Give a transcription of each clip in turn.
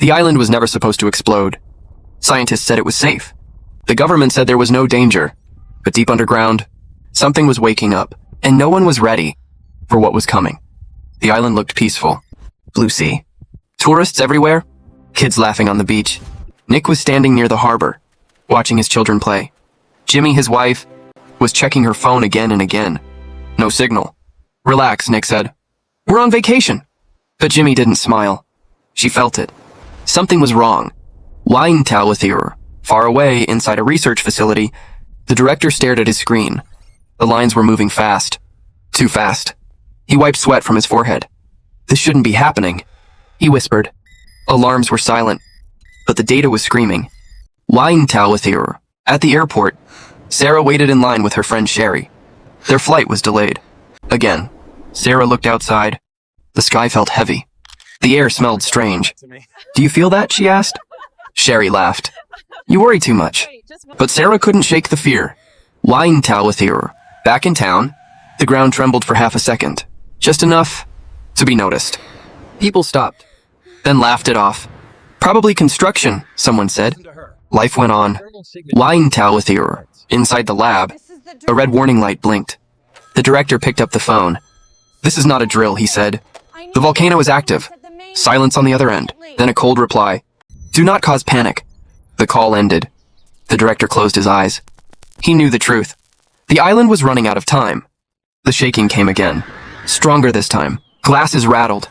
The island was never supposed to explode. Scientists said it was safe. The government said there was no danger. But deep underground, something was waking up, and no one was ready for what was coming. The island looked peaceful. Blue sea. Tourists everywhere. Kids laughing on the beach. Nick was standing near the harbor, watching his children play. Jimmy, his wife, was checking her phone again and again. No signal. Relax, Nick said. We're on vacation. But Jimmy didn't smile. She felt it. Something was wrong. Wine Talwithier, far away inside a research facility, the director stared at his screen. The lines were moving fast. Too fast. He wiped sweat from his forehead. This shouldn't be happening, he whispered. Alarms were silent, but the data was screaming. Wine Talwithier. At the airport, Sarah waited in line with her friend Sherry. Their flight was delayed. Again, Sarah looked outside. The sky felt heavy. The air smelled strange. Do you feel that? She asked. Sherry laughed. You worry too much. But Sarah couldn't shake the fear. Wine Talwithier. Back in town, the ground trembled for half a second. Just enough to be noticed. People stopped, then laughed it off. Probably construction, someone said. Life went on. Wine Talwithier. Inside the lab, a red warning light blinked. The director picked up the phone. This is not a drill, he said. The volcano is active. Silence on the other end, then a cold reply. Do not cause panic. The call ended. The director closed his eyes. He knew the truth. The island was running out of time. The shaking came again. Stronger this time. Glasses rattled.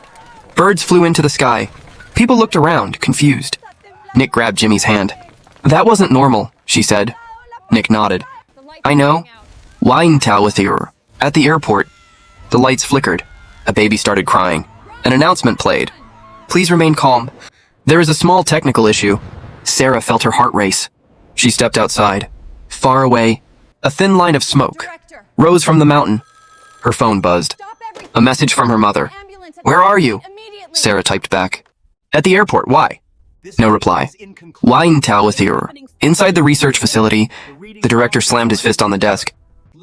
Birds flew into the sky. People looked around, confused. Nick grabbed Jimmy's hand. That wasn't normal, she said. Nick nodded. I know. Wine Talwithier. At the airport, the lights flickered. A baby started crying. An announcement played. Please remain calm. There is a small technical issue. Sarah felt her heart race. She stepped outside. Far away, a thin line of smoke rose from the mountain. Her phone buzzed. A message from her mother. Where are you? Sarah typed back. At the airport. Why? No reply. Wine Talwithier. Inside the research facility, the director slammed his fist on the desk.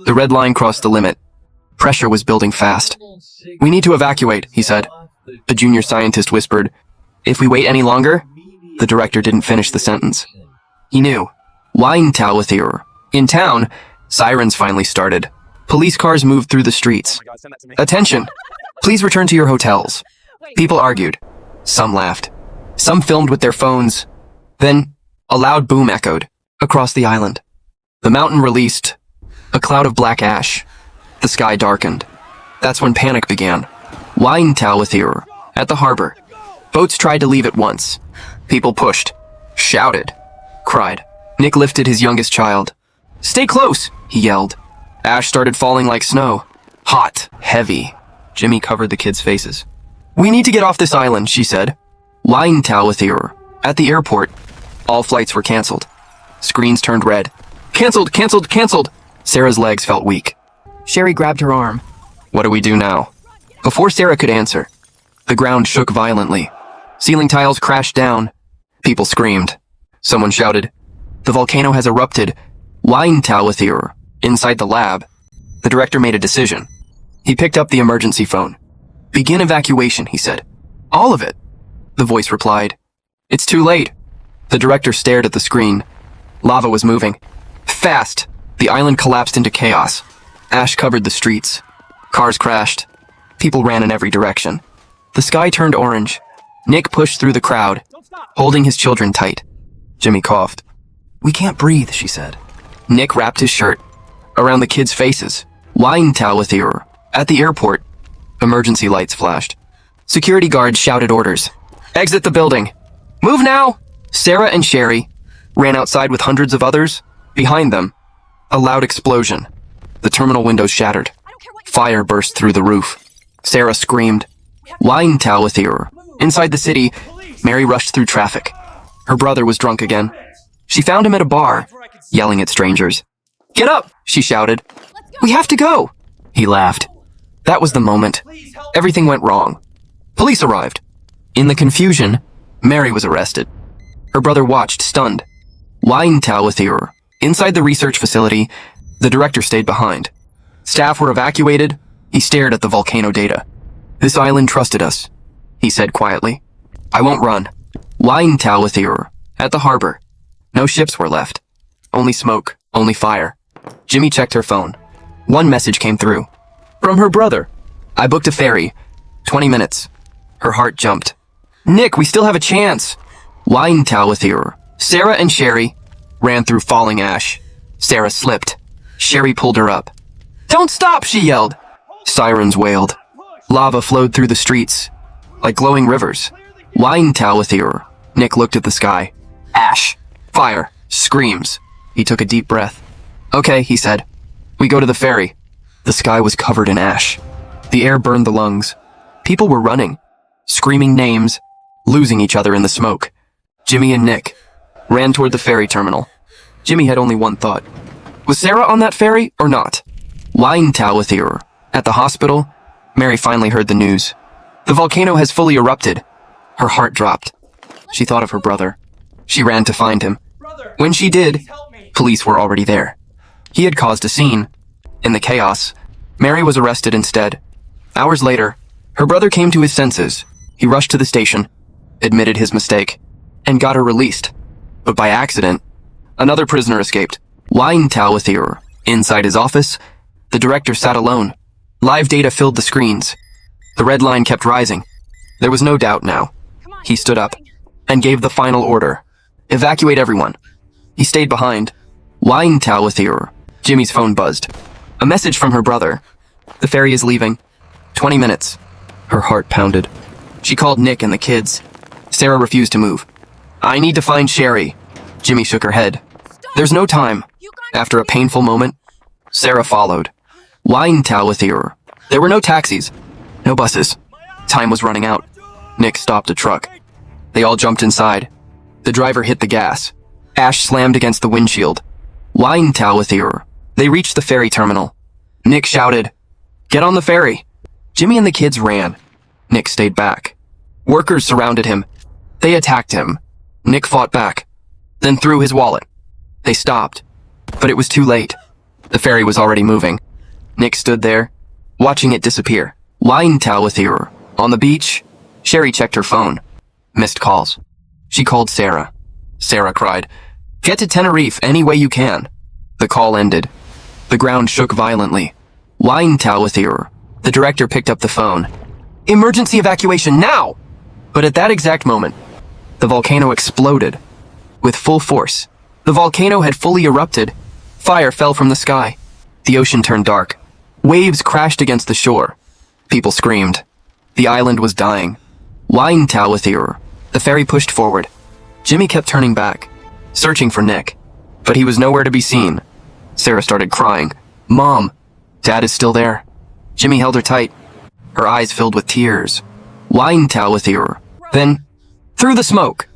The red line crossed the limit. Pressure was building fast. We need to evacuate, he said. A junior scientist whispered. If we wait any longer? The director didn't finish the sentence. He knew. Wine Talwithier. In town, sirens finally started. Police cars moved through the streets. Attention! Please return to your hotels. People argued. Some laughed. Some filmed with their phones. Then, a loud boom echoed across the island. The mountain released a cloud of black ash. The sky darkened. That's when panic began. Wine Talwithier. At the harbor. Boats tried to leave at once. People pushed, shouted, cried. Nick lifted his youngest child. Stay close, he yelled. Ash started falling like snow. Hot, heavy. Jimmy covered the kids' faces. We need to get off this island, she said. Wine Talwithier. At the airport, all flights were canceled. Screens turned red. Canceled, canceled, canceled. Sarah's legs felt weak. Sherry grabbed her arm. What do we do now? Before Sarah could answer, the ground shook violently. Ceiling tiles crashed down. People screamed. Someone shouted, the volcano has erupted. Wine Talwithier. Inside the lab, the director made a decision. He picked up the emergency phone. Begin evacuation, he said. All of it, the voice replied. It's too late. The director stared at the screen. Lava was moving. Fast. The island collapsed into chaos. Ash covered the streets. Cars crashed. People ran in every direction. The sky turned orange. Nick pushed through the crowd, holding his children tight. Jimmy coughed. We can't breathe, she said. Nick wrapped his shirt around the kids' faces. Wine Talwithier. At the airport, emergency lights flashed. Security guards shouted orders. Exit the building. Move now! Sarah and Sherry ran outside with hundreds of others. Behind them, a loud explosion. The terminal windows shattered. Fire burst through the roof. Sarah screamed. Wine Talwithier. Inside the city, Mary rushed through traffic. Her brother was drunk again. She found him at a bar, yelling at strangers. Get up, she shouted. We have to go. He laughed. That was the moment. Everything went wrong. Police arrived. In the confusion, Mary was arrested. Her brother watched, stunned. Wine Talwithier. Inside the research facility, the director stayed behind. Staff were evacuated. He stared at the volcano data. This island trusted us, he said quietly. I won't run. Wine Talwithier, at the harbor. No ships were left. Only smoke, only fire. Jimmy checked her phone. One message came through. From her brother. I booked a ferry. 20 minutes. Her heart jumped. Nick, we still have a chance. Wine Talwithier. Sarah and Sherry ran through falling ash. Sarah slipped. Sherry pulled her up. Don't stop, she yelled. Sirens wailed. Lava flowed through the streets, like glowing rivers. Wine Talwithier. Nick looked at the sky. Ash. Fire. Screams. He took a deep breath. Okay, he said. We go to the ferry. The sky was covered in ash. The air burned the lungs. People were running, screaming names, losing each other in the smoke. Jimmy and Nick ran toward the ferry terminal. Jimmy had only one thought. Was Sarah on that ferry or not? Wine Talwithier. At the hospital, Mary finally heard the news. The volcano has fully erupted. Her heart dropped. She thought of her brother. She ran to find him. When she did, police were already there. He had caused a scene. In the chaos, Mary was arrested instead. Hours later, her brother came to his senses. He rushed to the station, admitted his mistake, and got her released. But by accident, another prisoner escaped. Wine Talwithier. Inside his office, the director sat alone. Live data filled the screens. The red line kept rising. There was no doubt now. He stood up and gave the final order. Evacuate everyone. He stayed behind. Wine Talwithier. Jimmy's phone buzzed. A message from her brother. The ferry is leaving. 20 minutes. Her heart pounded. She called Nick and the kids. Sarah refused to move. I need to find Sherry. Jimmy shook her head. There's no time. After a painful moment, Sarah followed. Wine Talwithier. There were no taxis. No buses. Time was running out. Nick stopped a truck. They all jumped inside. The driver hit the gas. Ash slammed against the windshield. Wine Talwithier. They reached the ferry terminal. Nick shouted, Get on the ferry. Jimmy and the kids ran. Nick stayed back. Workers surrounded him. They attacked him. Nick fought back, then threw his wallet. They stopped, but it was too late. The ferry was already moving. Nick stood there, watching it disappear. Wine Talwithier. On the beach, Sherry checked her phone. Missed calls. She called Sarah. Sarah cried, Get to Tenerife any way you can. The call ended. The ground shook violently. Wine Talwithier. The director picked up the phone. Emergency evacuation now! But at that exact moment, the volcano exploded. With full force, the volcano had fully erupted. Fire fell from the sky. The ocean turned dark. Waves crashed against the shore. People screamed. The island was dying. Wine Talwithier. The ferry pushed forward. Jimmy kept turning back, searching for Nick, but he was nowhere to be seen. Sarah started crying. Mom, Dad is still there. Jimmy held her tight. Her eyes filled with tears. Wine Talwithier. Then, through the smoke,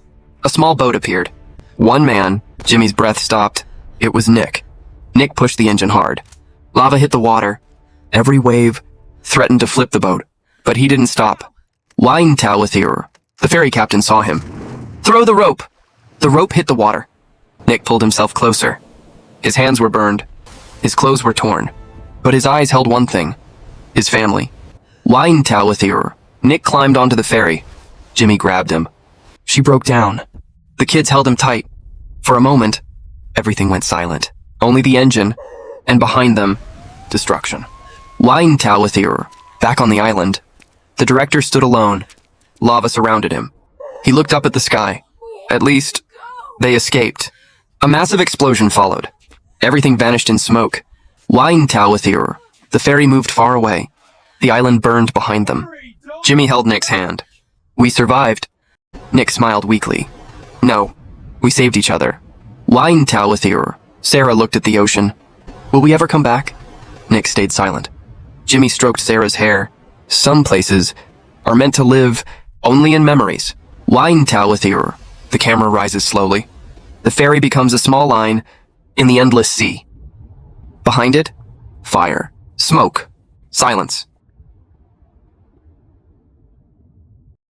a small boat appeared. One man. Jimmy's breath stopped. It was Nick. Nick pushed the engine hard. Lava hit the water. Every wave threatened to flip the boat, but he didn't stop. Wine Talwithier. The ferry captain saw him. Throw the rope! The rope hit the water. Nick pulled himself closer. His hands were burned. His clothes were torn. But his eyes held one thing. His family. Wine Talwithier. Nick climbed onto the ferry. Jimmy grabbed him. She broke down. The kids held him tight. For a moment, everything went silent. Only the engine, and behind them, destruction. Wine Talwithier. Back on the island, the director stood alone. Lava surrounded him. He looked up at the sky. At least, they escaped. A massive explosion followed. Everything vanished in smoke. Wine Talwithier. The ferry moved far away. The island burned behind them. Jimmy held Nick's hand. We survived. Nick smiled weakly. No, we saved each other. Wine Talwithier. Sarah looked at the ocean. Will we ever come back? Nick stayed silent. Jimmy stroked Sarah's hair. Some places are meant to live only in memories. Wine Talwithier. The camera rises slowly. The ferry becomes a small line in the endless sea. Behind it, fire, smoke, silence.